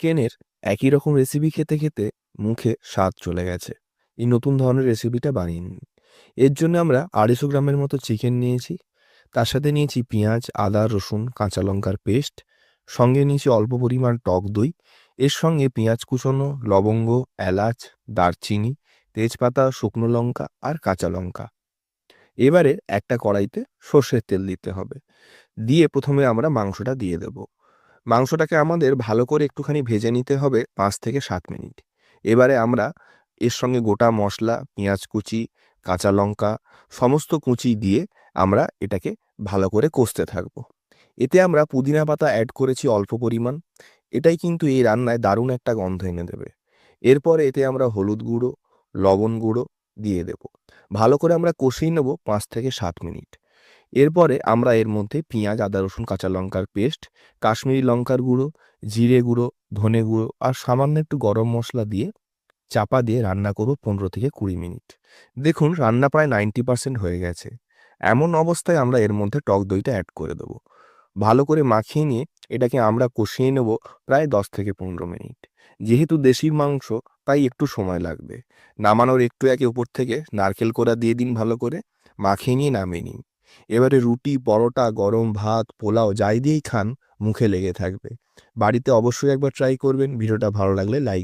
চিকেনের একই রকম রেসিপি খেতে খেতে মুখে স্বাদ চলে গেছে। এই নতুন ধরনের রেসিপিটা বানিয়ে নিন। এর জন্য আমরা 250 গ্রামের মতো চিকেন নিয়েছি। তার সাথে নিয়েছি পেঁয়াজ, আদা, রসুন, কাঁচা লঙ্কার পেস্ট। সঙ্গে নিয়েছি অল্প পরিমাণ টক দই। এর সঙ্গে পেঁয়াজ কুচোনো, লবঙ্গ, এলাচ, দারচিনি, তেজপাতা, শুকনো লঙ্কা আর কাঁচা লঙ্কা। এবারে একটা কড়াইতে সর্ষের তেল দিতে হবে। দিয়ে প্রথমে আমরা মাংসটা দিয়ে দেব। মাংসটাকে আমাদের ভালো করে একটুখানি ভেজে নিতে হবে 5 থেকে 7 মিনিট। এবারে আমরা এর সঙ্গে গোটা মশলা, পেঁয়াজ কুচি, কাঁচা লঙ্কা সমস্ত কুচি দিয়ে আমরা এটাকে ভালো করে কষতে থাকবো। এতে আমরা পুদিনা পাতা অ্যাড করেছি অল্প পরিমাণ। এটাই কিন্তু এই রান্নায় দারুণ একটা গন্ধ এনে দেবে। এরপরে এতে আমরা হলুদ গুঁড়ো, লবণ গুঁড়ো দিয়ে দেব। ভালো করে আমরা কষিয়ে নেব 5 থেকে 7 মিনিট। এরপরে আমরা এর মধ্যে পেঁয়াজ, আদা, রসুন, কাঁচা লঙ্কার পেস্ট, কাশ্মীরি লঙ্কার গুঁড়ো, জিরে গুঁড়ো, ধনে গুঁড়ো আর সামান্য একটু গরম মশলা দিয়ে চাপা দিয়ে রান্না করব 15 থেকে 20 মিনিট। দেখুন রান্না প্রায় 90% হয়ে গেছে। এমন অবস্থায় আমরা এর মধ্যে টক দইটা অ্যাড করে দেবো। ভালো করে মাখিয়ে নিয়ে এটাকে আমরা কষিয়ে নেব প্রায় 10 থেকে 15 মিনিট। যেহেতু দেশি মাংস তাই একটু সময় লাগবে। নামানোর একটু আগে উপর থেকে নারকেল কোড়া দিয়ে দিন ভালো করে, মাখিয়ে নিয়ে নামিয়ে নিন। এবারে রুটি, পরোটা, গরম ভাত, পোলাও যাই দিয়েই খান মুখে লেগে থাকবে। বাড়িতে অবশ্যই একবার ট্রাই করবেন। ভিডিওটা ভালো লাগলে লাইক